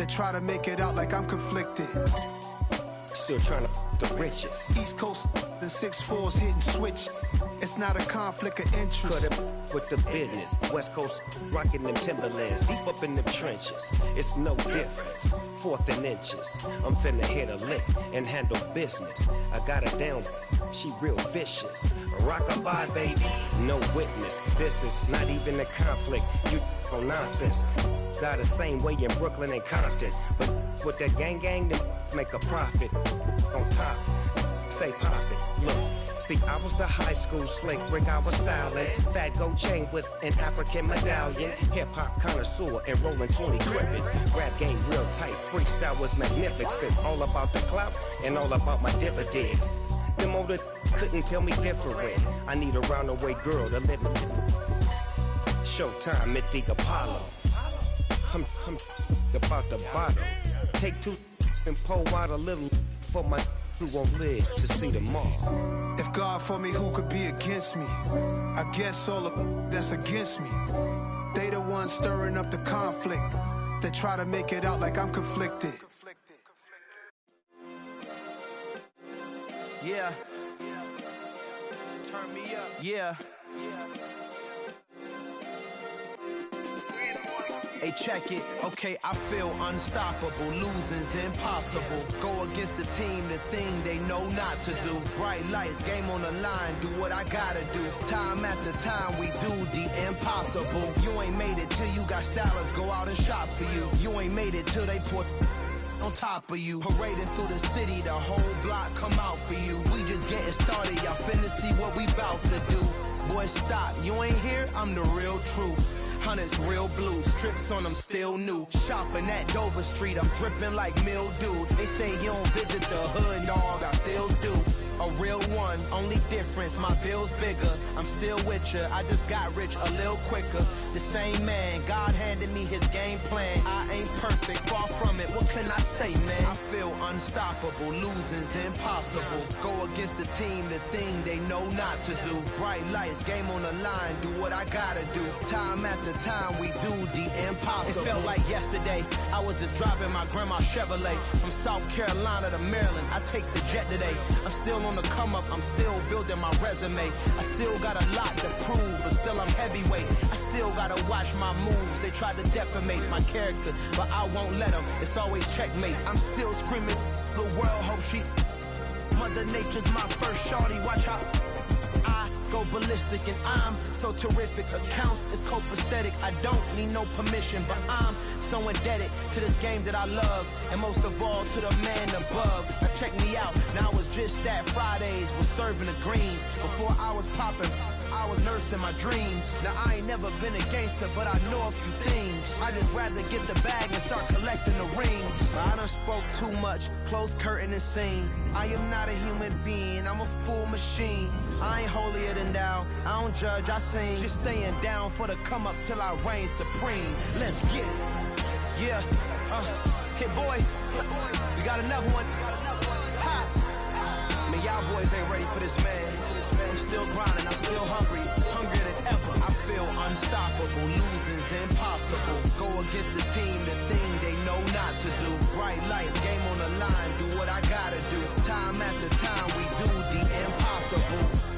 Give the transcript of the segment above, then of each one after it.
They try to make it out like I'm conflicted. Still trying to the richest. East Coast and 6'4's hitting switch. It's not a conflict of interest. Cut it with the business. West Coast rocking them Timberlands, deep up in them trenches. It's no difference. Fourth and inches. I'm finna hit a lick and handle business. I got her down, she real vicious. Rockabye, baby, no witness. This is not even a conflict. You on nonsense. Got the same way in Brooklyn and Compton, but with that gang, they make a profit. On top, stay poppin'. Look. See, I was the high school slick Rick, I was styling. Fat gold chain with an African medallion. Hip-hop connoisseur and rolling 20 gripping. Rap game real tight, freestyle was magnificent. All about the clout and all about my dividends. Them older couldn't tell me different. I need a round-the-way girl to live it. Showtime, Mythic Apollo. I'm about the bottle. Take two and pour out a little for my who won't live to see tomorrow. If God for me, who could be against me? I guess all of that's against me. They the ones stirring up the conflict. They try to make it out like I'm conflicted. Yeah. Turn me up. Yeah. Hey, check it. Okay, I feel unstoppable. Losing's impossible. Go against the team, the thing they know not to do. Bright lights, game on the line. Do what I gotta do. Time after time, we do the impossible. You ain't made it till you got stylists go out and shop for you. You ain't made it till they put on top of you. Parading through the city, the whole block come out for you. We just getting started, y'all finna see what we bout to do. Boy, stop, you ain't here, I'm the real truth. Hunters, real blues, strips on them still new. Shopping at Dover Street, I'm dripping like mildew. They say you don't visit the hood, dog, I still do. A real one, only difference, my bill's bigger. I'm still with ya, I just got rich a little quicker. The same man, God handed me his game plan. I ain't perfect, far from it, what can I say, man? I feel unstoppable, losing's impossible. Go against the team, the thing they know not to do. Bright lights, game on the line, do what I gotta do. Time after time, we do the impossible. It felt like yesterday, I was just driving my grandma's Chevrolet. From South Carolina to Maryland, I take the jet today. I'm still on the come up, I'm still building my resume. I still got a lot to prove, but still I'm heavyweight. I still gotta watch my moves. They try to defamate my character, but I won't let them. It's always checkmate. I'm still screaming, the world hope she. Mother Nature's my first shorty, watch how I go ballistic and I'm so terrific. Accounts is copacetic, I don't need no permission, but I'm so indebted to this game that I love, and most of all to the man above. Now check me out, now I was just at Fridays, was serving the greens. Before I was popping, I was nursing my dreams. Now I ain't never been a gangster, but I know a few things. I just rather get the bag and start collecting the rings. I done spoke too much, close curtain and scene. I am not a human being, I'm a full machine. I ain't holier than thou, I don't judge, I sing. Just staying down for the come up till I reign supreme. Let's get it. Yeah, Hit Boy, we got another one. Ha! Man, y'all boys ain't ready for this, man. I'm still grinding, I'm still hungry, hungrier than ever. I feel unstoppable, losing's impossible. Go against the team, the thing they know not to do. Bright lights, game on the line, do what I gotta do. Time after time, we do the impossible.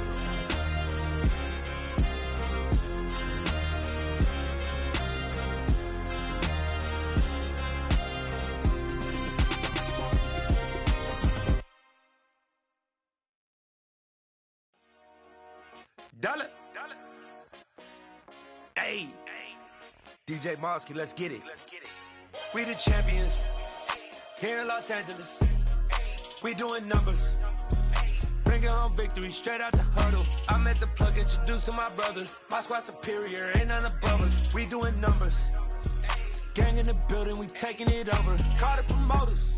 Dollar. Hey, DJ Mosky, let's get it. We the champions here in Los Angeles. We doing numbers. Bringing home victory straight out the huddle. I'm at the plug, introduced to my brother. My squad superior, ain't none above us. We doing numbers. Gang in the building, we taking it over. Call the promoters.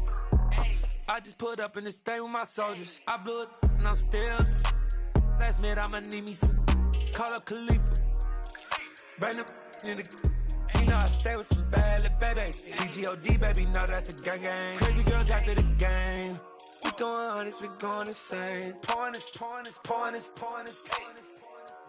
I just put up in this thing with my soldiers. I blew it and I'm still. Last minute, I'ma need me some. Call up Khalifa. Bring them in the. You know I stay with some bad little baby. TGOD, baby, know that's a gang gang. Crazy girls after the game. We throwing hundreds, we going insane. Pouring this.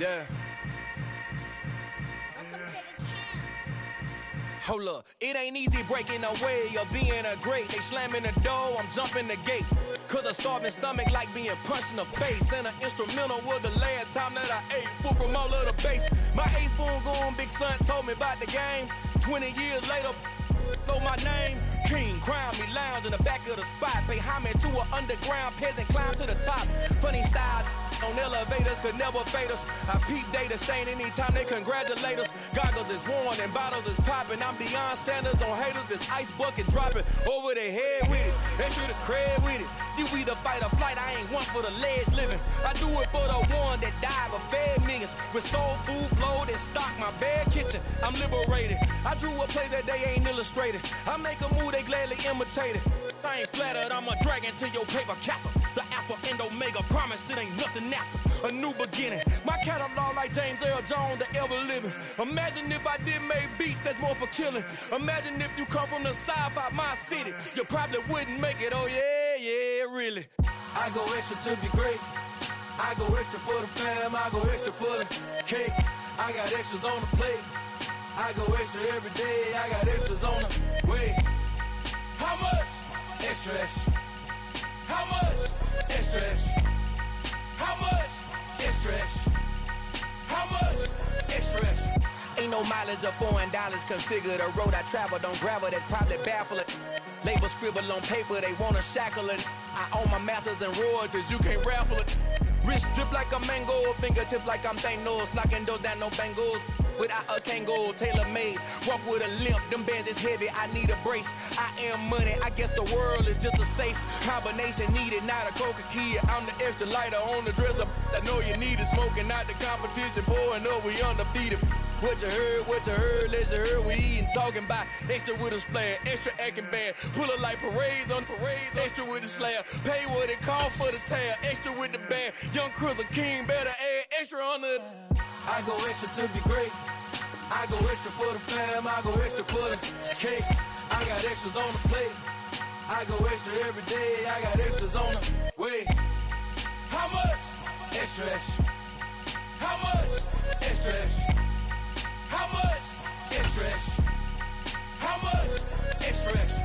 Yeah. Hold up, it ain't easy breaking away or being a great. They slamming the door, I'm jumping the gate. Cause a starving stomach like being punched in the face. And an instrumental was the last time that I ate. Full from all of the bass. My ace spoon going, big son told me about the game. 20 years later, know my name. King, crown me, lounge in the back of the spot. Pay homage to an underground peasant, climb to the top. Funny style on elevators could never fade us. I peep data stain anytime they congratulate us. Goggles is worn and bottles is popping. I'm beyond Sanders on haters, this ice bucket dropping over their head with it. Extra the cred with it. You either fight or flight, I ain't one for the ledge living. I do it for the one that died but fed millions. With soul food flowed and stocked my bare kitchen. I'm liberated. I drew a play that they ain't illustrated. I make a move, they gladly imitate it. I ain't flattered, I'm a dragon to your paper castle. The Alpha and Omega, promise it ain't nothing after. A new beginning. My catalog like James Earl Jones, the ever living. Imagine if I did make beats that's more for killing. Imagine if you come from the sci-fi my city. You probably wouldn't make it, oh yeah, really. I go extra to be great. I go extra for the fam, I go extra for the cake. I got extras on the plate. I go extra every day, I got extras on the way. How much? Extra, extra. How much? Extra, extra. How much? Extra, extra. How much? Extra, extra. Ain't no mileage of $4 configure the road I travel. Don't gravel that probably baffle it. Label scribble on paper, they wanna shackle it. I own my masters and royalties, you can't raffle it. Wrist drip like a mango, fingertips like I'm Thanos, knocking those down no bangles. Without a Kango, tailor-made, walk with a limp, them bands is heavy, I need a brace. I am money, I guess the world is just a safe combination needed, not a coca key. I'm the extra lighter on the dresser, I know you need it, smoking out the competition, pouring up, we undefeated. What you heard, let's heard, we eatin', talking about extra with a splash, extra acting bad, pull it like parades on parades, extra with the slab, pay what it costs for the tab, extra with the band, young Crizzle King, better add extra on the... I go extra to be great. I go extra for the fam, I go extra for the cake. I got extras on the plate. I go extra every day, I got extras on the way. How much? Extra, extra. How much? Extra, extra. How much? Extra, extra. How much? Extra, extra.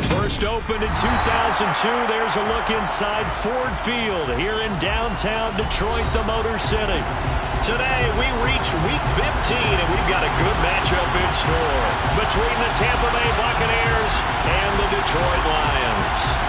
First opened in 2002, there's a look inside Ford Field here in downtown Detroit, the Motor City. Today, we reach Week 15, and we've got a good matchup in store between the Tampa Bay Buccaneers and the Detroit Lions.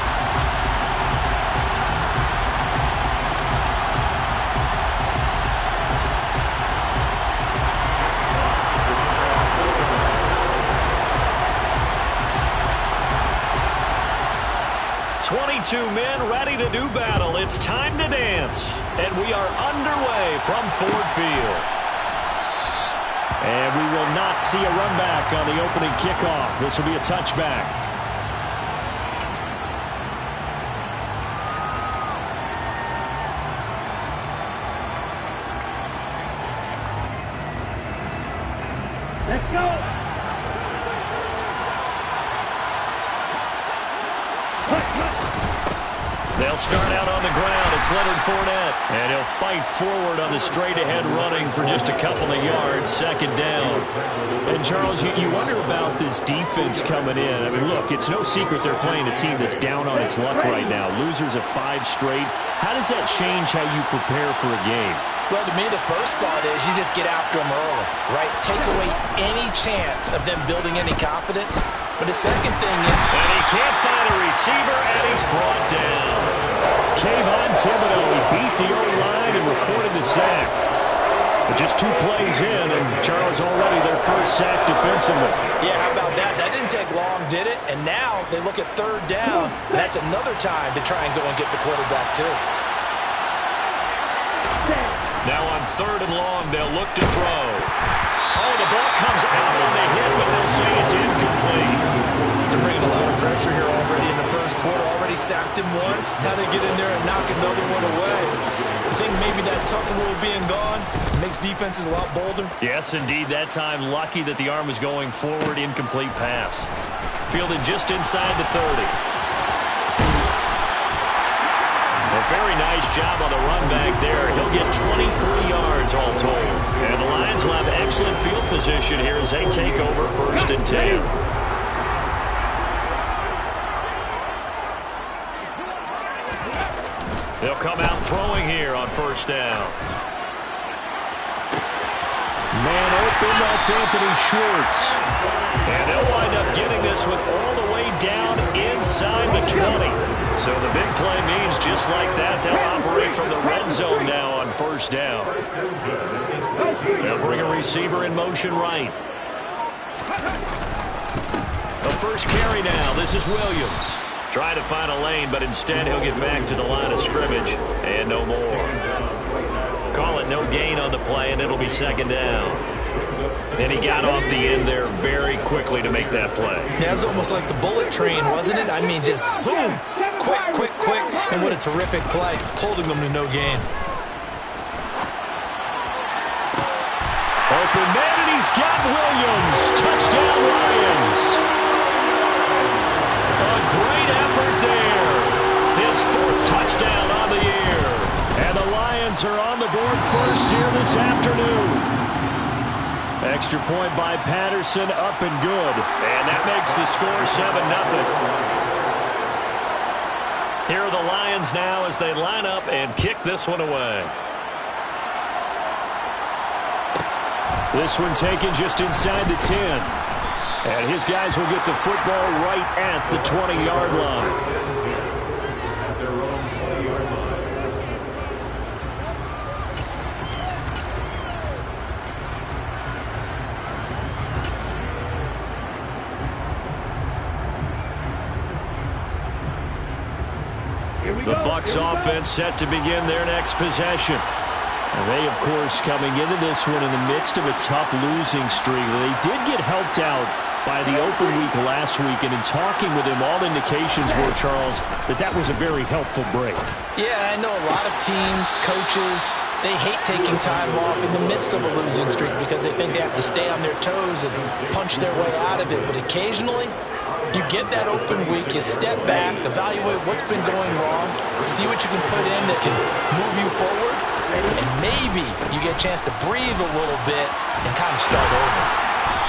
Two men ready to do battle. It's time to dance. And we are underway from Ford Field. And we will not see a run back on the opening kickoff. This will be a touchback. Let's go. They'll start out on the ground. It's Leonard Fournette. And he'll fight forward on the straight-ahead running for just a couple of yards. Second down. And, Charles, you wonder about this defense coming in. I mean, look, it's no secret they're playing a team that's down on its luck right now. Losers of 5 straight. How does that change how you prepare for a game? Well, to me, the first thought is you just get after them early, right? Take away any chance of them building any confidence. But the second thing is... And he can't find a receiver, and he's brought down. Kayvon Thibodeaux, he beat the O-line and recorded the sack. But just 2 plays in, and Charles already their first sack defensively. Yeah, how about that? That didn't take long, did it? And now they look at 3rd down. That's another time to try and go and get the quarterback, too. Now on 3rd and long, they'll look to throw. Oh, the ball comes out on the hit, but they'll say it's incomplete. They're bringing a lot of pressure here already in the first quarter. Already sacked him once. Now they get in there and knock another one away. I think maybe that Tucker rule being gone makes defenses a lot bolder. Yes, indeed. That time, lucky that the arm was going forward. Incomplete pass. Fielded just inside the 30. The very nice job on the run back there. He'll get 23 yards all told. And the Lions will have excellent field position here as they take over 1st and 10. They'll come out throwing here on 1st down. Man open, that's Anthony Schwartz. And they'll wind up getting this one all the way down inside the 20. So the big play means just like that, they'll operate from the red zone now on 1st down. They'll bring a receiver in motion right. The first carry now, this is Williams. Trying to find a lane, but instead he'll get back to the line of scrimmage. And no more. Call it no gain on the play, and it'll be 2nd down. And he got off the end there very quickly to make that play. Yeah, it was almost like the bullet train, wasn't it? I mean, just zoom. Quick, quick, quick. And what a terrific play, holding them to no gain. Open man, and he's got Williams. Touchdown, Lions. A great effort there. His 4th touchdown on the year. And the Lions are on the board first here this afternoon. Extra point by Patterson, up and good. And that makes the score 7-0. Here are the Lions now as they line up and kick this one away. This one taken just inside the 10. And his guys will get the football right at the 20-yard line. The Bucs offense set to begin their next possession. And they, of course, coming into this one in the midst of a tough losing streak. They did get helped out by the open week last week, and in talking with him, all indications were, Charles, that was a very helpful break. Yeah, I know a lot of teams, coaches, they hate taking time off in the midst of a losing streak because they think they have to stay on their toes and punch their way out of it. But occasionally, you get that open week, you step back, evaluate what's been going wrong, see what you can put in that can move you forward, and maybe you get a chance to breathe a little bit and kind of start over.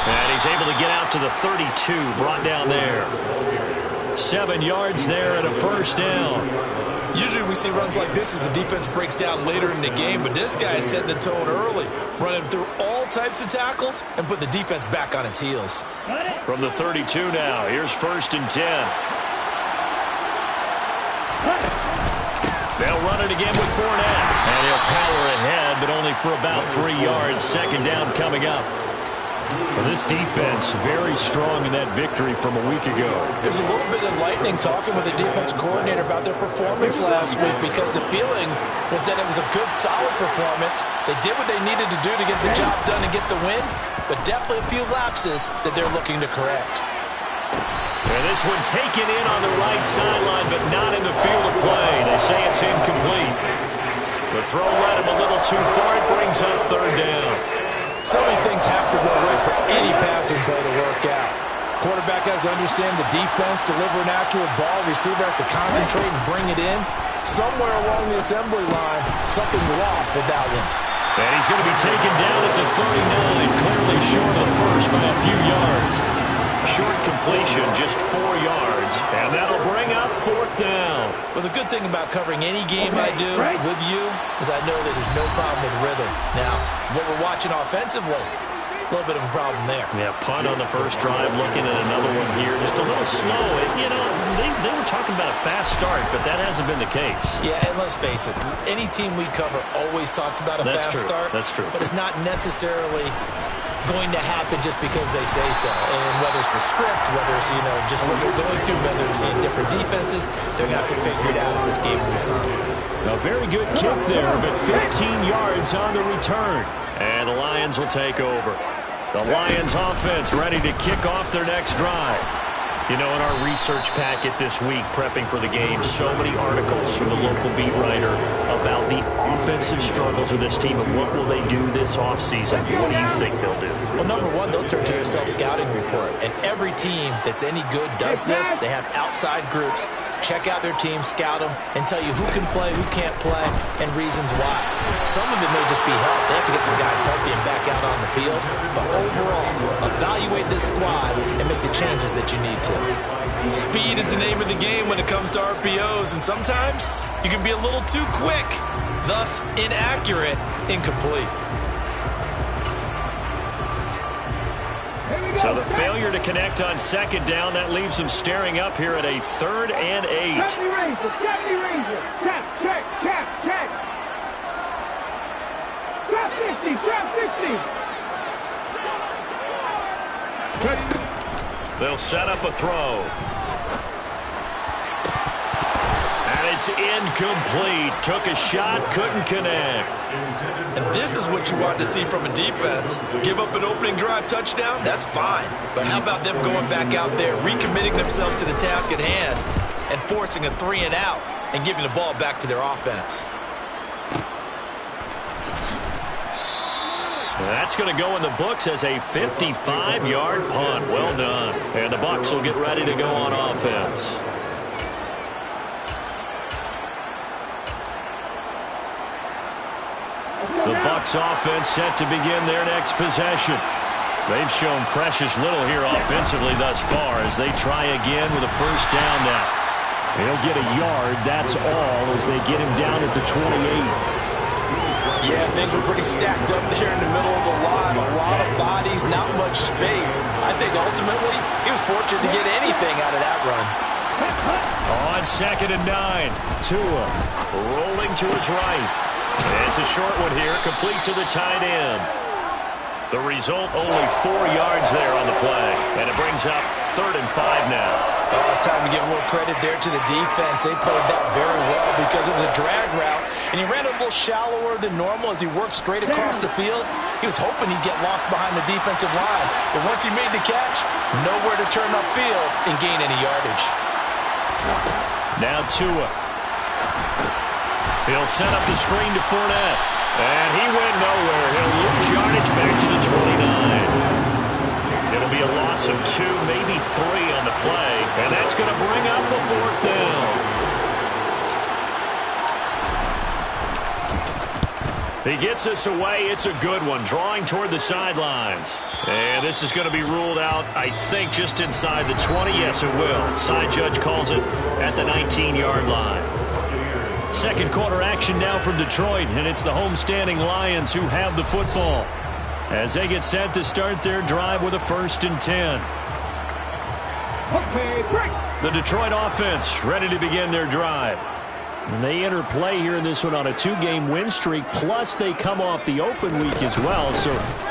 And he's able to get out to the 32, brought down there. 7 yards there and a 1st down. Usually we see runs like this as the defense breaks down later in the game, but this guy is setting the tone early, running through all types of tackles and put the defense back on its heels. From the 32 now, here's 1st and 10. They'll run it again with Fournette. And he'll power ahead, but only for about 3 yards. 2nd down coming up. Well, this defense very strong in that victory from a week ago. It was a little bit enlightening talking with the defense coordinator about their performance last week because the feeling was that it was a good, solid performance. They did what they needed to do to get the job done and get the win, but definitely a few lapses that they're looking to correct. And this one taken in on the right sideline, but not in the field of play. They say it's incomplete. The throw led him a little too far. It brings up 3rd down. So many things have to go right for any passing play to work out. Quarterback has to understand the defense, deliver an accurate ball. Receiver has to concentrate and bring it in. Somewhere along the assembly line, something's off with that one. And he's going to be taken down at the 39, clearly short of the first by a few yards. Short completion, just 4 yards, and that'll bring up 4th down. Well, the good thing about covering any game I do with you is I know that there's no problem with rhythm. Now, what we're watching offensively, a little bit of a problem there. Yeah, punt on the first drive, looking at another one here, just a little slow. You know, they were talking about a fast start, but that hasn't been the case. Yeah, and let's face it, any team we cover always talks about a fast start. That's true. But it's not necessarily going to happen just because they say so. And whether it's the script, whether it's, you know, just what they're going through, whether it's seeing different defenses, they're going to have to figure it out as this game moves on. A very good kick there, but 15 yards on the return. And the Lions will take over. The Lions offense ready to kick off their next drive. You know, in our research packet this week, prepping for the game, so many articles from the local beat writer about the offensive struggles of this team and what will they do this offseason. What do you think they'll do? Well, number one, they'll turn to their self-scouting report. And every team that's any good does this. They have outside groups check out their team, scout them, and tell you who can play, who can't play, and reasons why. Some of it may just be health. They have to get some guys healthy and back out on the field. But overall, evaluate this squad and make the changes that you need to. Speed is the name of the game when it comes to RPOs, and sometimes you can be a little too quick, thus inaccurate, incomplete. So the failure to connect on second down, that leaves him staring up here at a 3rd and 8. They'll set up a throw. And it's incomplete. Took a shot, couldn't connect. And this is what you want to see from a defense. Give up an opening drive touchdown, that's fine. But how about them going back out there, recommitting themselves to the task at hand, and forcing a 3 and out, and giving the ball back to their offense? That's going to go in the books as a 55-yard punt. Well done. And the Bucs will get ready to go on offense. The Bucs offense set to begin their next possession. They've shown precious little here offensively thus far as they try again with a first down now. He'll get a yard, that's all, as they get him down at the 28. Yeah, things were pretty stacked up there in the middle of the line. A lot of bodies, not much space. I think ultimately he was fortunate to get anything out of that run. On 2nd and 9, Tua rolling to his right. It's a short one here, complete to the tight end. The result, only 4 yards there on the play. And it brings up 3rd and 5 now. Oh, it's time to give a little credit there to the defense. They played that very well because it was a drag route. And he ran a little shallower than normal as he worked straight across the field. He was hoping he'd get lost behind the defensive line. But once he made the catch, nowhere to turn upfield and gain any yardage. Now Tua. He'll set up the screen to Fournette. And he went nowhere. He'll lose yardage back to the 29. It'll be a loss of 2, maybe 3 on the play. And that's going to bring up a 4th down. He gets us away. It's a good one. Drawing toward the sidelines. And this is going to be ruled out, I think, just inside the 20. Yes, it will. Side judge calls it at the 19-yard line. Second quarter action now from Detroit, and it's the homestanding Lions who have the football as they get set to start their drive with a 1st and 10. The Detroit offense ready to begin their drive. And they enter play here in this one on a 2-game win streak, plus they come off the open week as well. So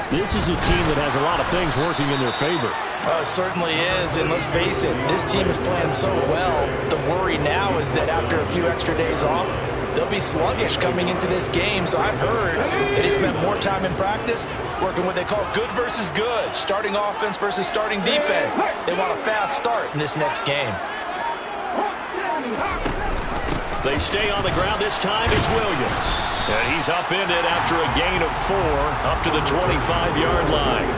this is a team that has a lot of things working in their favor. It certainly is, and let's face it, this team is playing so well. The worry now is that after a few extra days off, they'll be sluggish coming into this game. So I've heard that he spent more time in practice working what they call good versus good, starting offense versus starting defense. They want a fast start in this next game. They stay on the ground. This time it's Williams. And he's upended after a gain of 4 up to the 25-yard line.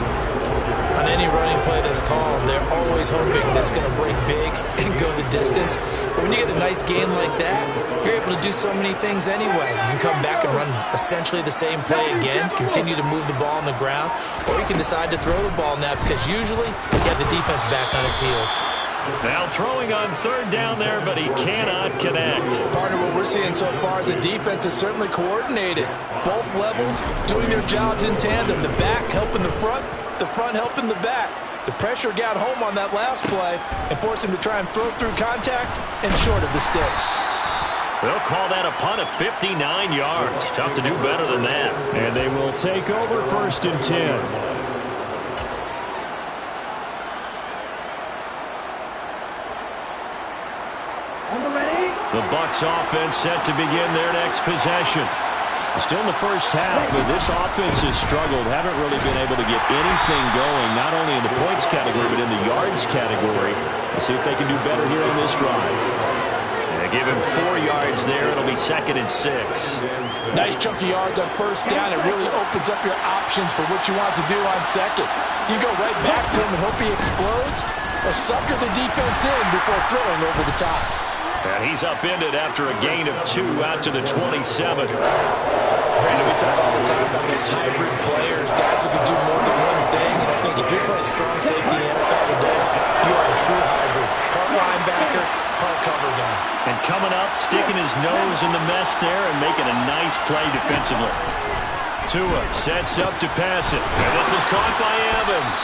On any running play that's called, they're always hoping that's going to break big and go the distance. But when you get a nice gain like that, you're able to do so many things anyway. You can come back and run essentially the same play again, continue to move the ball on the ground, or you can decide to throw the ball now because usually you have the defense back on its heels. Now throwing on 3rd down there, but he cannot connect. Partner, what we're seeing so far is the defense is certainly coordinated. Both levels doing their jobs in tandem. The back helping the front helping the back. The pressure got home on that last play and forced him to try and throw through contact and short of the sticks. They'll call that a punt of 59 yards. Tough to do better than that. And they will take over 1st and 10. The Bucs offense set to begin their next possession. Still in the first half, but this offense has struggled. Haven't really been able to get anything going, not only in the points category, but in the yards category. We'll see if they can do better here on this drive. They give him 4 yards there. It'll be 2nd and 6. Nice chunk of yards on first down. It really opens up your options for what you want to do on second. You go right back to him and hope he explodes, or sucker the defense in before throwing over the top. And he's upended after a gain of 2 out to the 27. Brandon, we talk all the time about those hybrid players, guys who can do more than one thing. And I think if you're playing strong safety in the NFL today, you are a true hybrid. Part linebacker, part cover guy. And coming up, sticking his nose in the mess there and making a nice play defensively. Tua sets up to pass it. And this is caught by Evans.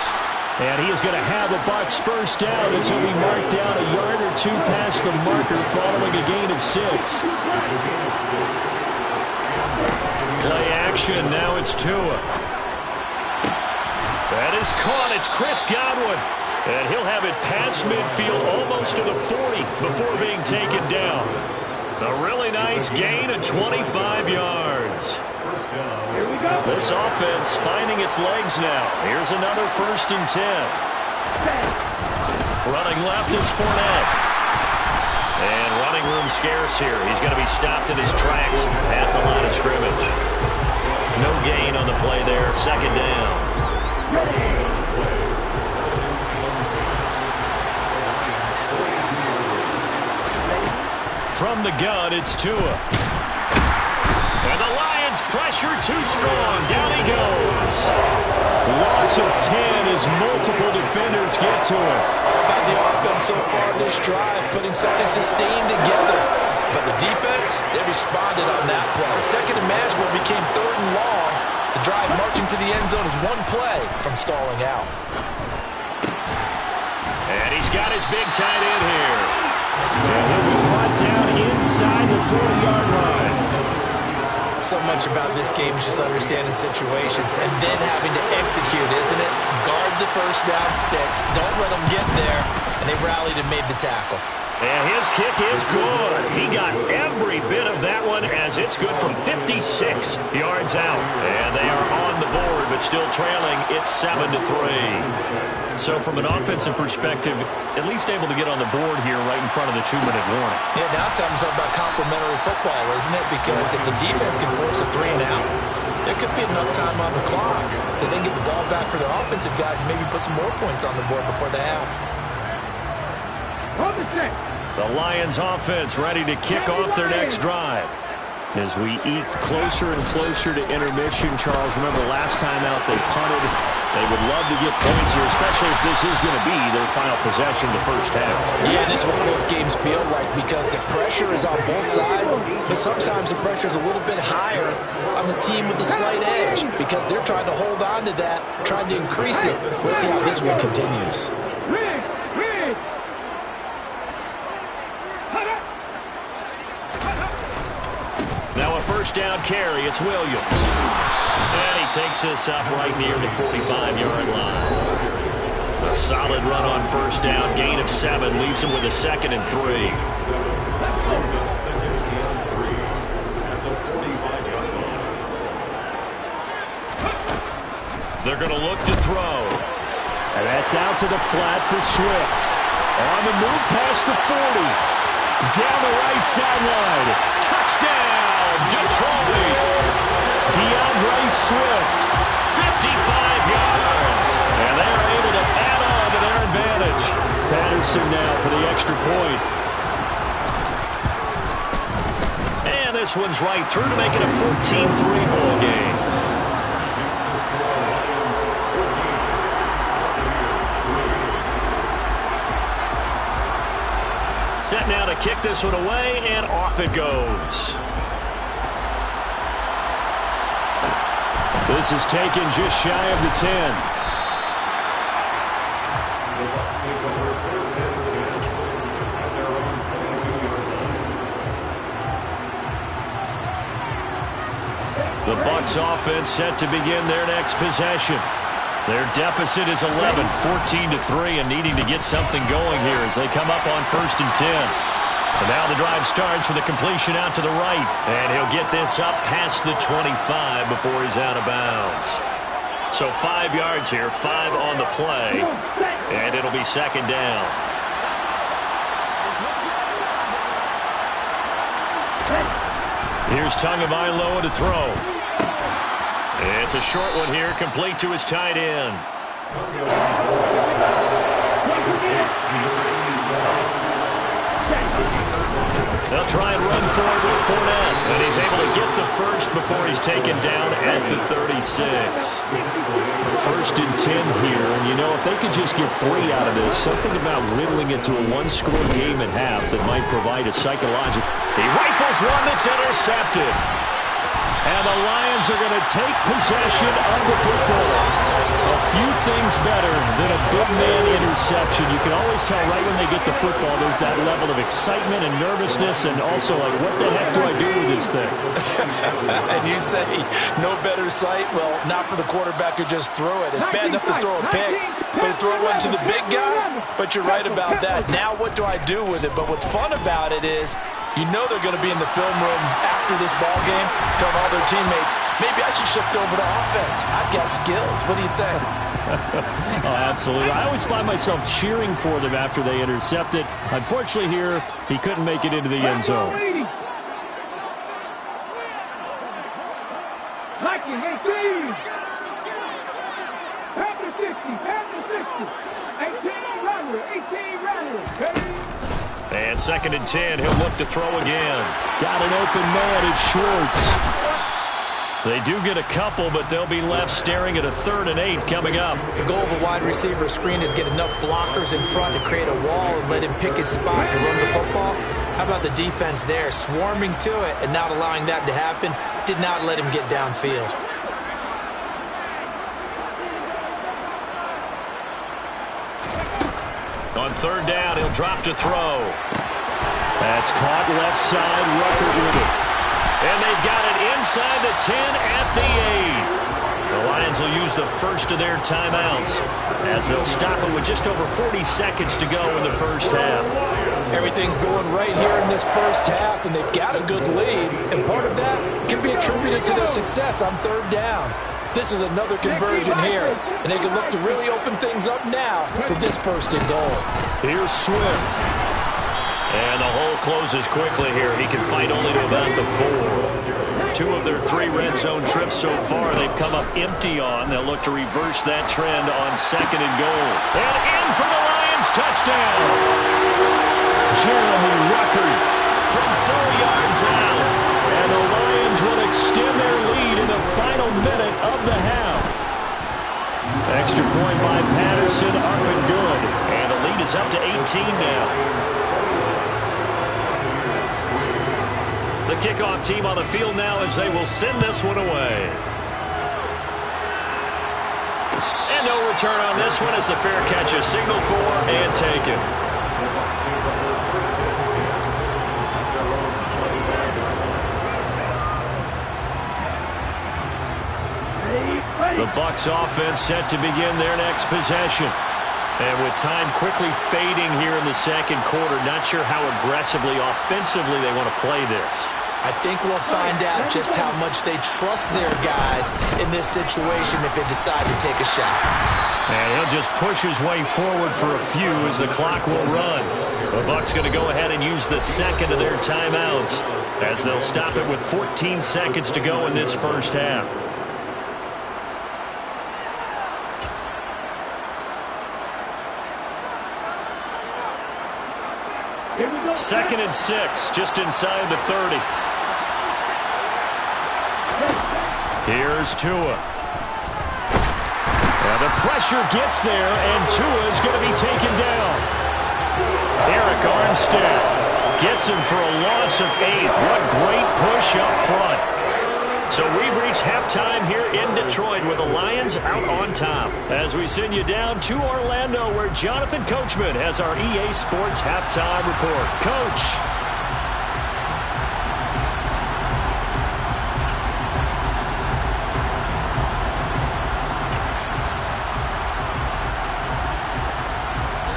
And he is going to have a Bucs first down as he'll be marked down a yard or 2 past the marker following a gain of 6. Play action. Now it's Tua. That is caught. It's Chris Godwin. And he'll have it past midfield almost to the 40 before being taken down. A really nice gain of 25 yards. This offense finding its legs now. Here's another 1st and 10. Running left is Fournette. And running room scarce here. He's going to be stopped in his tracks at the line of scrimmage. No gain on the play there. 2nd down. From the gun, it's Tua. And the Lions pressure too strong. Down he goes. Loss of 10 as multiple defenders get to him. All about the offense so far this drive, putting something sustained together. But the defense, they responded on that play. 2nd and manageable became 3rd and long. The drive marching to the end zone is 1 play from stalling out. And he's got his big tight end here. And he'll be brought down inside the 40-yard line. So much about this game is just understanding situations and then having to execute, isn't it? Guard the first down sticks. Don't let them get there. And they rallied and made the tackle. And his kick is good. He got every bit of that one as it's good from 56 yards out. And they are on the board, but still trailing. It's 7-3. So from an offensive perspective, at least able to get on the board here right in front of the 2-minute warning. Yeah, now it's time to talk about complementary football, isn't it? Because if the defense can force a 3-and-out, there could be enough time on the clock that they can get the ball back for their offensive guys and maybe put some more points on the board before the half. The Lions offense ready to kick off their next drive. As we eke closer and closer to intermission, Charles, remember last time out they punted. They would love to get points here, especially if this is going to be their final possession the first half. Yeah, and this is what close games feel like because the pressure is on both sides, but sometimes the pressure is a little bit higher on the team with the slight edge because they're trying to hold on to that, trying to increase it. Let's see how this one continues. Now a first down carry. It's Williams. And he takes this up right near the 45-yard line. A solid run on first down. Gain of 7. Leaves him with a 2nd and 3. They're going to look to throw. And that's out to the flat for Swift. On the move past the 40. Down the right sideline. Touchdown, Detroit. DeAndre Swift, 55 yards. And they are able to add on to their advantage. Patterson now for the extra point. And this one's right through to make it a 14-3 ball game. Set now to kick this one away, and off it goes. This is taken just shy of the 10. The Bucs offense set to begin their next possession. Their deficit is 11, 14-3, and needing to get something going here as they come up on 1st and 10. And now the drive starts with a completion out to the right. And he'll get this up past the 25 before he's out of bounds. So 5 yards here, 5 on the play. And it'll be 2nd down. Here's Tagovailoa to throw. It's a short one here, complete to his tight end. They'll try and run forward with Fournette. And he's able to get the first before he's taken down at the 36. First and 10 here. And, you know, if they could just get 3 out of this, something about whittling it to a one-score game at half that might provide a psychological. He rifles one that's intercepted. And the Lions are going to take possession of the football. A few things better than a big man interception. You can always tell right when they get the football, there's that level of excitement and nervousness, and also like, what the heck do I do with this thing? And you say no better sight? Well, not for the quarterback who just threw it. It's bad enough to throw a pick, but to throw one to the big guy? But you're right about that. Now what do I do with it? But what's fun about it is, you know they're going to be in the film room after this ball game, telling all their teammates, maybe I should shift over to offense. I've got skills. What do you think? Oh, absolutely. I always find myself cheering for them after they intercept it. Unfortunately here, he couldn't make it into the end zone. And 2nd and 10, he'll look to throw again. Got an open man, it's Schwartz. They do get a couple, but they'll be left staring at a 3rd and 8 coming up. The goal of a wide receiver screen is get enough blockers in front to create a wall and let him pick his spot to run the football. How about the defense there, swarming to it and not allowing that to happen? Did not let him get downfield. On 3rd down, he'll drop to throw. That's caught left side, Rucker with it. And they've got it inside the 10 at the 8. The Lions will use the first of their timeouts as they'll stop it with just over 40 seconds to go in the first half. Everything's going right here in this first half, and they've got a good lead. And part of that can be attributed to their success on 3rd downs. This is another conversion here, and they can look to really open things up now for this 1st and goal. Here's Swift. And the hole closes quickly here. He can fight only to about the 4. 2 of their 3 red zone trips so far they've come up empty on. They'll look to reverse that trend on 2nd and goal. And in for the Lions, touchdown! Jeremy Rucker from 4 yards out. And the Lions will extend their lead in the final minute of the half. Extra point by Patterson, up and good. And the lead is up to 18 now. The kickoff team on the field now as they will send this one away. And no return on this one as the fair catch is signaled for and taken. The Bucs offense set to begin their next possession. And with time quickly fading here in the 2nd quarter, not sure how aggressively, offensively they want to play this. I think we'll find out just how much they trust their guys in this situation if they decide to take a shot. And he'll just push his way forward for a few as the clock will run. The Bucs going to go ahead and use the 2nd of their timeouts as they'll stop it with 14 seconds to go in this first half. Second and 6, just inside the 30. Here's Tua. And the pressure gets there, and Tua is going to be taken down. Eric Armstead gets him for a loss of 8. What great push up front. So we've reached halftime here in Detroit with the Lions out on top. As we send you down to Orlando where Jonathan Coachman has our EA Sports halftime report. Coach.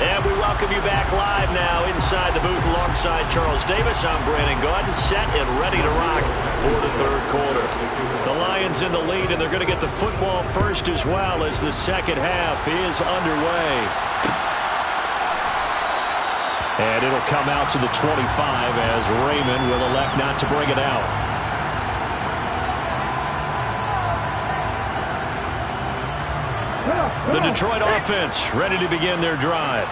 And we welcome you back live now inside the booth alongside Charles Davis. I'm Brandon Gaudin, set and ready to rock for the 3rd quarter. The Lions in the lead, and they're going to get the football first as well as the 2nd half is underway. And it'll come out to the 25 as Raymond will elect not to bring it out. The Detroit offense ready to begin their drive.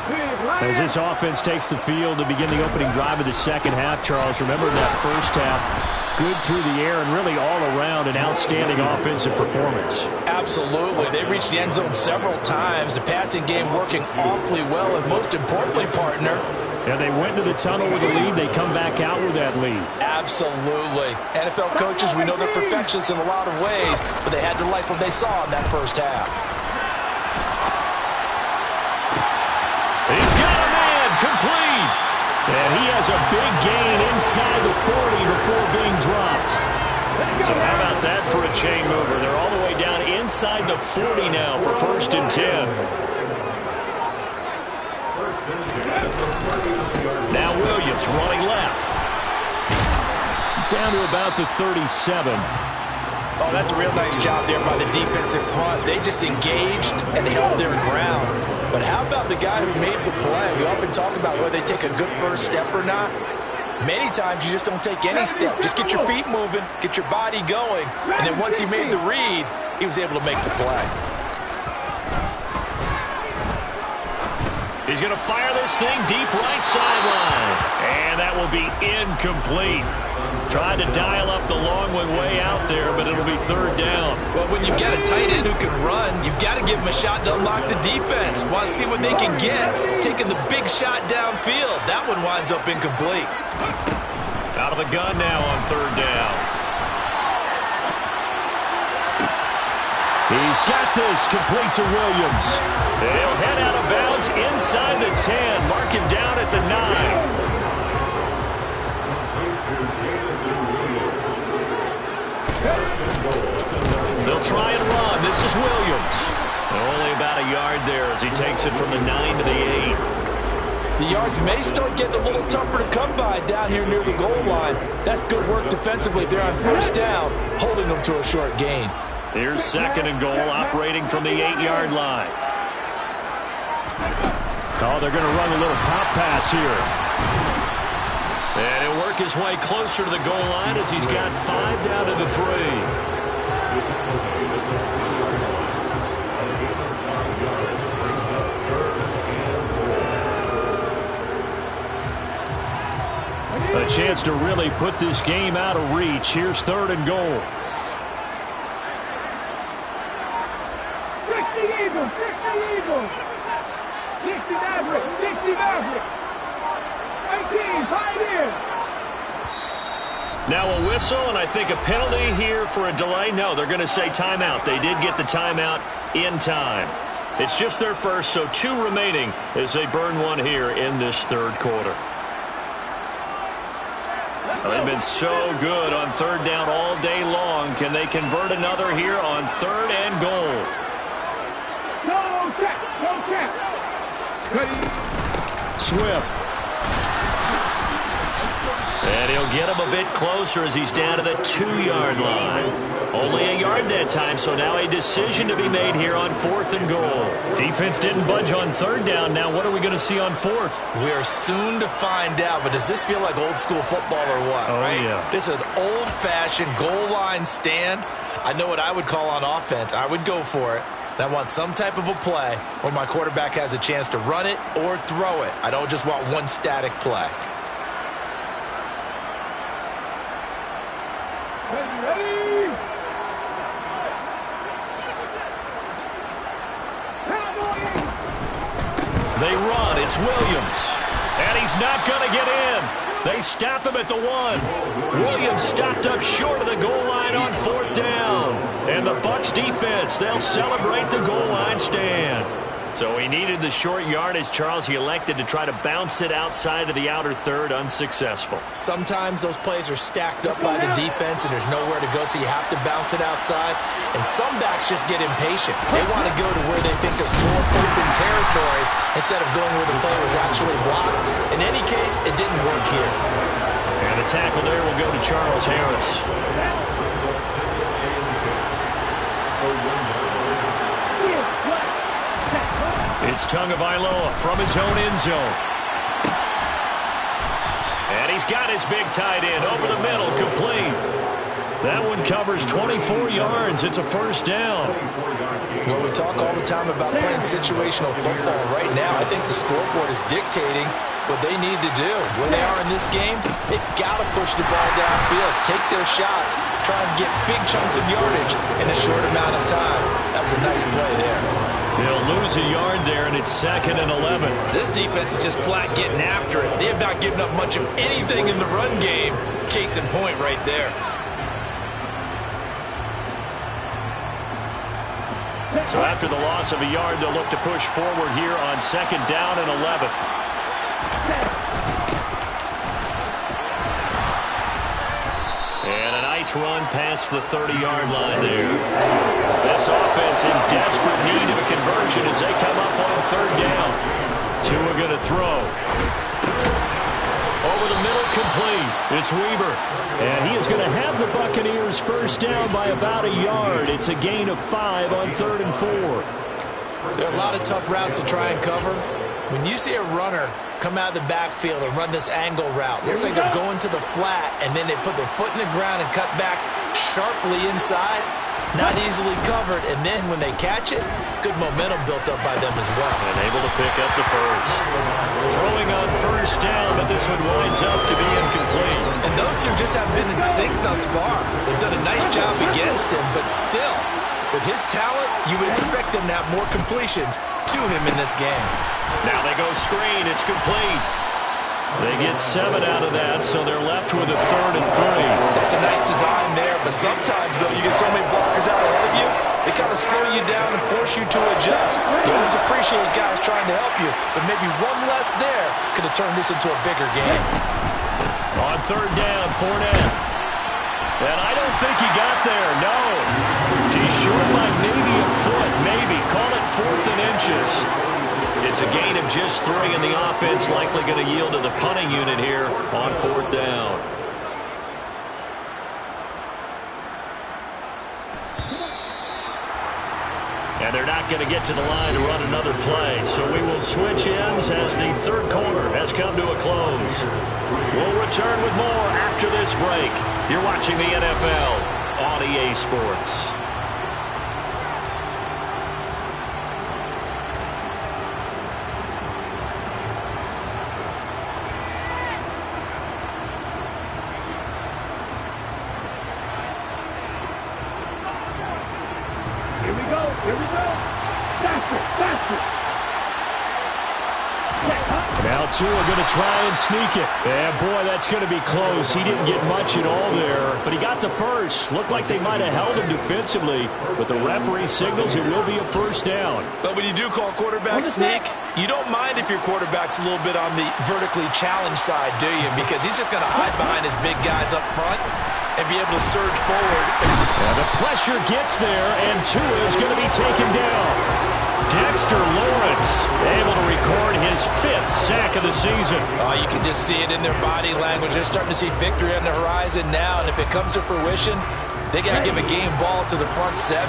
As this offense takes the field to begin the opening drive of the second half, Charles, remember that first half, good through the air and really all around an outstanding offensive performance. Absolutely. They reached the end zone several times. The passing game working awfully well, and most importantly, partner, and they went to the tunnel with a lead. They come back out with that lead. Absolutely. NFL coaches, we know they're perfectionists in a lot of ways, but they had to like what they saw in that first half. He's got a man, complete. And he has a big gain inside the 40 before being dropped. So how about that for a chain mover? They're all the way down inside the 40 now for 1st and 10. Now Williams running left. Down to about the 37. Oh, that's a real nice job there by the defensive front. They just engaged and held their ground. But how about the guy who made the play? We often talk about whether they take a good first step or not. Many times you just don't take any step. Just get your feet moving, get your body going, and then once he made the read, he was able to make the play. He's going to fire this thing deep right sideline. And that will be incomplete. Tried to dial up the long one way out there, but it'll be 3rd down. Well, when you've got a tight end who can run, you've got to give him a shot to unlock the defense. Want to see what they can get. Taking the big shot downfield. That one winds up incomplete. Out of the gun now on 3rd down. He's got this complete to Williams. They'll head out of bounds inside the 10. Mark him down at the 9. They'll try and run. This is Williams. Only about a yard there as he takes it from the 9 to the 8. The yards may start getting a little tougher to come by down here near the goal line. That's good work defensively there on 1st down, holding them to a short gain. Here's 2nd and goal, operating from the 8-yard line. Oh, they're going to run a little pop pass here. And he'll work his way closer to the goal line as he's got 5 down to the 3. A chance to really put this game out of reach. Here's 3rd and goal. 60 Eagles, 60 Eagles. 60 Maverick, 60 Maverick. 18, Pioneers. Now a whistle, and I think a penalty here for a delay. No, they're going to say timeout. They did get the timeout in time. It's just their first, so 2 remaining as they burn one here in this 3rd quarter. They've been so good on 3rd down all day long. Can they convert another here on 3rd and goal? No check, no check. Swift. And he'll get him a bit closer as he's down to the 2-yard line. Only a yard that time, so now a decision to be made here on 4th and goal. Defense didn't budge on 3rd down. Now what are we going to see on 4th? We are soon to find out, but does this feel like old school football or what? Oh, right? yeah. This is an old-fashioned goal line stand. I know what I would call on offense. I would go for it. I want some type of a play where my quarterback has a chance to run it or throw it. I don't just want one static play. Ready? They run. It's Williams. And he's not going to get in. They stop him at the 1. Williams stopped up short of the goal line on 4th down. And the Bucs defense, they'll celebrate the goal line stand. So he needed the short yardage, Charles. He elected to try to bounce it outside of the outer 3rd, unsuccessful. Sometimes those plays are stacked up by the defense and there's nowhere to go, so you have to bounce it outside. And some backs just get impatient. They want to go to where they think there's more open territory instead of going where the play was actually blocked. In any case, it didn't work here. And the tackle there will go to Charles Harris. It's Tagovailoa from his own end zone. And he's got his big tight end over the middle, complete. That one covers 24 yards. It's a 1st down. Well, we talk all the time about playing situational football. Right now, I think the scoreboard is dictating what they need to do. Where they are in this game, they've got to push the ball downfield, take their shots, try and get big chunks of yardage in a short amount of time. That was a nice play there. They'll lose a yard there, and it's 2nd and 11. This defense is just flat getting after it. They have not given up much of anything in the run game. Case in point right there. So after the loss of a yard, they'll look to push forward here on 2nd down and 11. And a nice run past the 30-yard line there. This offense in desperate need of a conversion as they come up on 3rd down. Tua going to throw. Over the middle, complete. It's Weber. And he is going to have the Buccaneers first down by about a yard. It's a gain of 5 on 3rd and 4. There are a lot of tough routes to try and cover. When you see a runner come out of the backfield and run this angle route, looks like they're going to the flat, and then they put their foot in the ground and cut back sharply inside. Not easily covered, and then when they catch it, good momentum built up by them as well. And able to pick up the first. Throwing on 1st down, but this one winds up to be incomplete. And those two just haven't been in sync thus far. They've done a nice job against him, but still, with his talent, you would expect them to have more completions to him in this game. Now they go screen. It's complete. They get 7 out of that, so they're left with a 3rd and 3. That's a nice design there, but sometimes, though, you get so many blockers out ahead of you, they kind of slow you down and force you to adjust. You always appreciate guys trying to help you, but maybe one less there could have turned this into a bigger game. On 3rd down, Fournette. And I don't think he got there, no. He's short by maybe a foot, maybe. Call it 4th and inches. It's a gain of just 3, and the offense likely going to yield to the punting unit here on 4th down. And they're not going to get to the line to run another play, so we will switch ends as the 3rd quarter has come to a close. We'll return with more after this break. You're watching the NFL on EA Sports. Here we go. That's it. Now Tua going to try and sneak it. And boy, that's going to be close. He didn't get much at all there, but he got the first. Looked like they might have held him defensively, but the referee signals it will be a 1st down. But when you do call quarterback sneak, you don't mind if your quarterback's a little bit on the vertically challenged side, do you? Because he's just going to hide behind his big guys up front and be able to surge forward. And the pressure gets there, and Tua is going to be taken down. Dexter Lawrence able to record his 5th sack of the season. Oh, you can just see it in their body language. They're starting to see victory on the horizon now, and if it comes to fruition, they got to give a game ball to the front 7.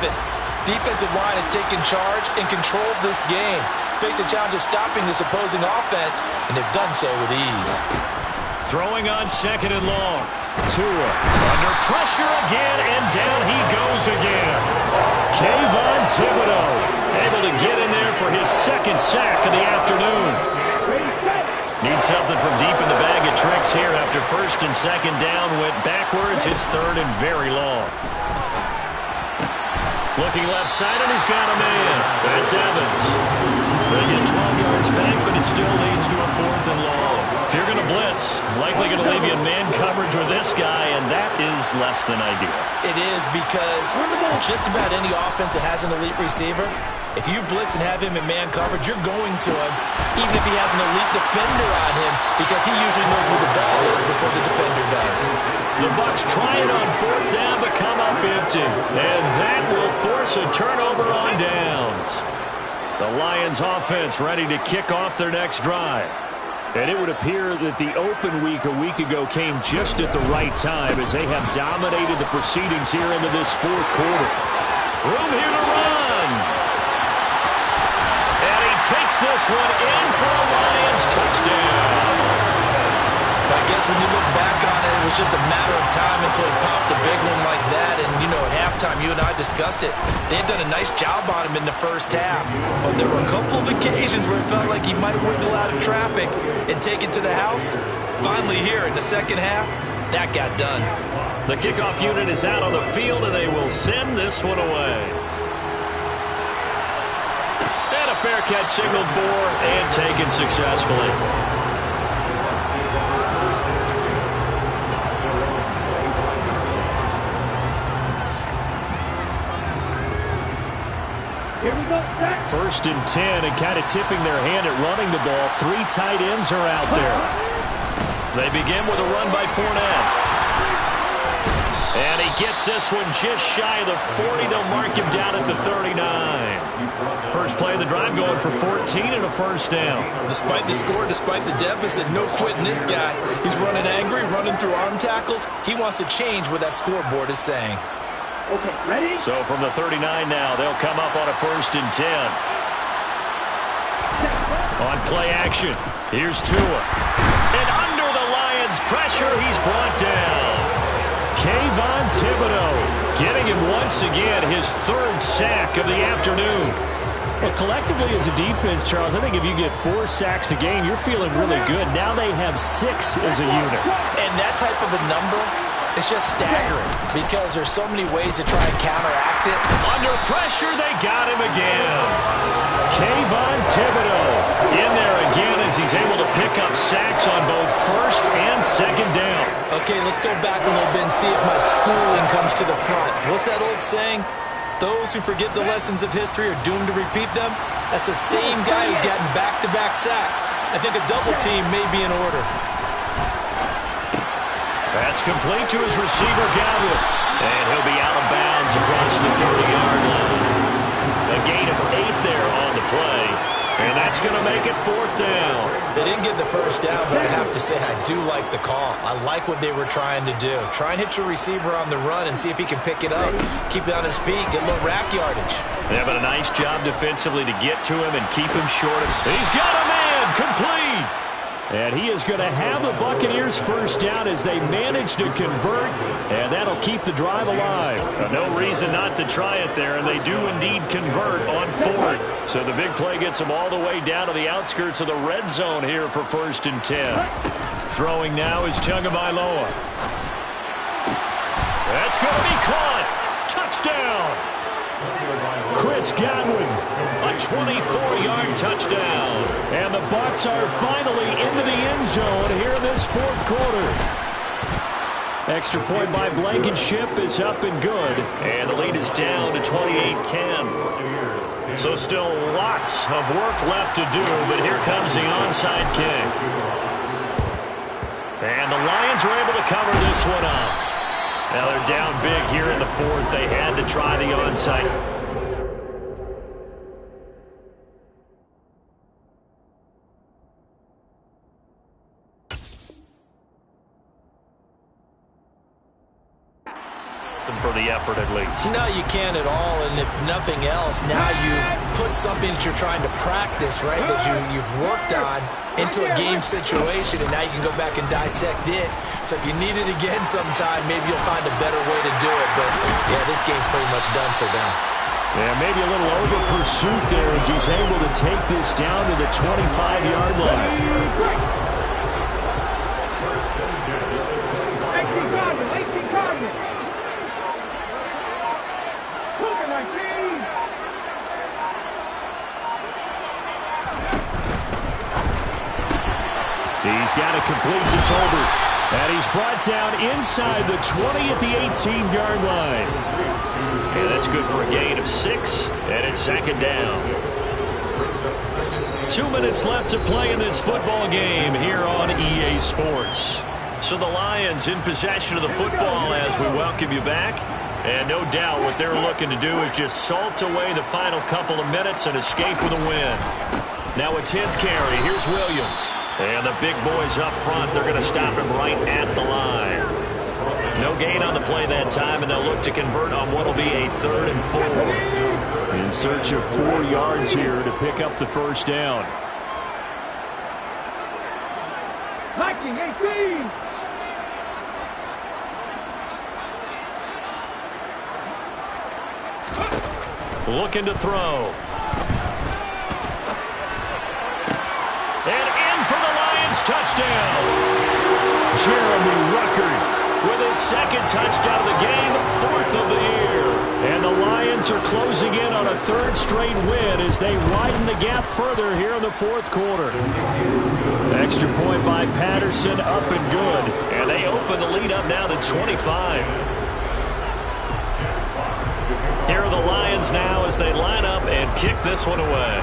Defensive line has taken charge and controlled this game. Face a challenge of stopping this opposing offense, and they've done so with ease. Throwing on 2nd and long. Tua under pressure again, and down he goes again. Kayvon Thibodeau able to get in there for his 2nd sack of the afternoon. Needs something from deep in the bag of tricks here after 1st and 2nd down. Went backwards. It's 3rd and very long. Looking left side, and he's got a man. That's Evans. They get 12 yards back, but it still leads to a 4th and long. If you're going to blitz, likely going to leave you in man coverage with this guy, and that is less than ideal. It is, because just about any offense that has an elite receiver, if you blitz and have him in man coverage, you're going to him, even if he has an elite defender on him, because he usually knows where the ball is before the defender does. The Bucs try it on 4th down, but come up empty. And that will force a turnover on downs. The Lions offense ready to kick off their next drive. And it would appear that the open week a week ago came just at the right time as they have dominated the proceedings here into this 4th quarter. Room here to run. And he takes this one in for a Lions touchdown. I guess when you look back on it, it was just a matter of time until he popped a big one like that. And, you know, at halftime, you and I discussed it. They had done a nice job on him in the first half. But there were a couple of occasions where it felt like he might wiggle out of traffic and take it to the house. Finally here in the second half, that got done. The kickoff unit is out on the field, and they will send this one away. And a fair catch signaled for and taken successfully. First and 10, and kind of tipping their hand at running the ball. 3 tight ends are out there. They begin with a run by Fournette. And he gets this one just shy of the 40. They'll mark him down at the 39. First play of the drive going for 14 and a first down. Despite the score, despite the deficit, no quitting this guy. He's running angry, running through arm tackles. He wants to change what that scoreboard is saying. Okay, ready? So from the 39 now, they'll come up on a first and 10. On play action, here's Tua. And under the Lions' pressure, he's brought down. Kayvon Thibodeaux getting him once again his 3rd sack of the afternoon. Well, collectively as a defense, Charles, I think if you get 4 sacks a game, you're feeling really good. Now they have 6 as a unit. And that type of a number, it's just staggering because there's so many ways to try and counteract it. Under pressure, they got him again. Kayvon Thibodeaux in there again as he's able to pick up sacks on both first and second down. Okay, let's go back a little bit and see if my schooling comes to the front. What's that old saying? Those who forget the lessons of history are doomed to repeat them. That's the same guy who's gotten back-to-back sacks. I think a double team may be in order. That's complete to his receiver, Godwin. And he'll be out of bounds across the 30-yard line. A gain of 8 there on the play. And that's going to make it 4th down. They didn't get the first down, but I have to say I do like the call. I like what they were trying to do. Try and hit your receiver on the run and see if he can pick it up. Keep it on his feet, get a little rack yardage. They're having a nice job defensively to get to him and keep him short. He's got a man, complete. And he is going to have the Buccaneers first down as they manage to convert, and that'll keep the drive alive. No reason not to try it there, and they do indeed convert on 4th. So the big play gets them all the way down to the outskirts of the red zone here for first and 10. Throwing now is Tagovailoa. That's going to be caught. Touchdown. Chris Godwin, a 24-yard touchdown. And the Bucs are finally into the end zone here in this 4th quarter. Extra point by Blankenship is up and good. And the lead is down to 28-10. So still lots of work left to do, but here comes the onside kick. And the Lions are able to cover this one up. Now they're down big here in the 4th. They had to try the onside. For the effort, at least. No, you can't at all, and if nothing else, now you've put something that you're trying to practice, right, that you've worked on into a game situation, and now you can go back and dissect it. So if you need it again sometime, maybe you'll find a better way to do it, but yeah, this game's pretty much done for them. Yeah, maybe a little over-pursuit there as he's able to take this down to the 25-yard line. He's got it complete to Tolbert. And he's brought down inside the 20 at the 18-yard line. Yeah, that's good for a gain of 6. And it's second down. 2 minutes left to play in this football game here on EA Sports. So the Lions in possession of the football as we welcome you back. And no doubt what they're looking to do is just salt away the final couple of minutes and escape with a win. Now a 10th carry. Here's Williams. And the big boys up front, they're going to stop him right at the line. No gain on the play that time, and they'll look to convert on what will be a 3rd and 4. In search of 4 yards here to pick up the first down. Liking 18. looking to throw. And in for the Lions touchdown. Jeremy Ruckert with his second touchdown of the game, 4th of the year. And the Lions are closing in on a 3rd straight win as they widen the gap further here in the 4th quarter. Extra point by Patterson, up and good. And they open the lead up now to 25. Here are the Lions now as they line up and kick this one away.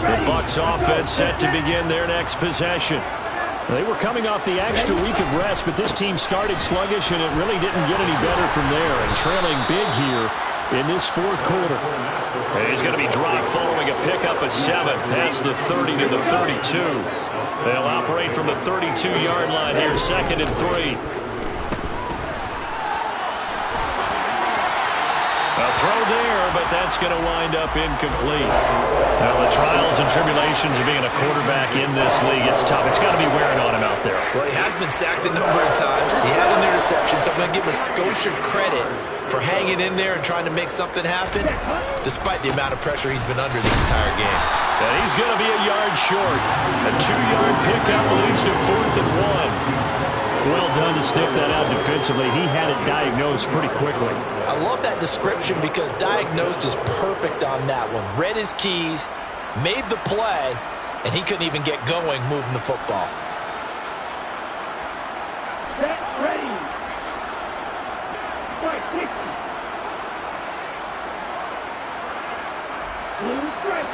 The Bucs offense set to begin their next possession. They were coming off the extra week of rest, but this team started sluggish, and it really didn't get any better from there, and trailing big here in this 4th quarter. He's going to be dropped following a pickup of 7 past the 30 to the 32. They'll operate from the 32-yard line here, 2nd and 3. A throw there, but that's going to wind up incomplete. Now, the trials and tribulations of being a quarterback in this league, it's tough. It's got to be wearing on him out there. Well, he has been sacked a number of times. He had an interception, so I'm going to give him a skosh of credit for hanging in there and trying to make something happen, despite the amount of pressure he's been under this entire game. And he's going to be a yard short. A 2-yard pickup leads to 4th and 1. Well done to sniff that out defensively. He had it diagnosed pretty quickly. I love that description because diagnosed is perfect on that one. Read his keys, made the play, and he couldn't even get going moving the football. Get ready. Strike 60. Blue strike.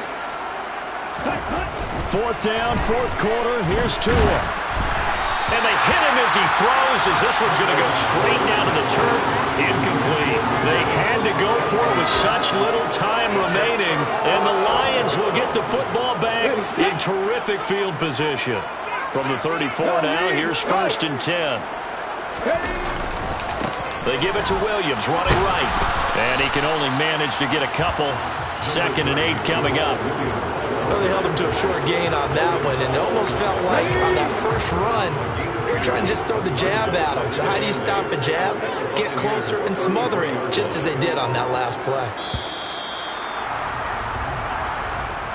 Cut. 4th down, 4th quarter. Here's Tua. And they hit him as he throws, as this one's going to go straight down to the turf. Incomplete. They had to go for it with such little time remaining, and the Lions will get the football back in terrific field position. From the 34 now, here's 1st and 10. They give it to Williams, running right. And he can only manage to get a couple. 2nd and 8 coming up. Well, they held him to a short gain on that one, and it almost felt like on that first run, they're trying to just throw the jab at him. So how do you stop a jab? Get closer and smother it, just as they did on that last play.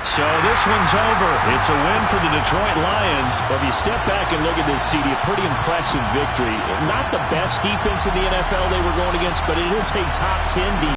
So this one's over. It's a win for the Detroit Lions. But if you step back and look at this, CD, a pretty impressive victory. Not the best defense in the NFL they were going against, but it is a top 10 defense.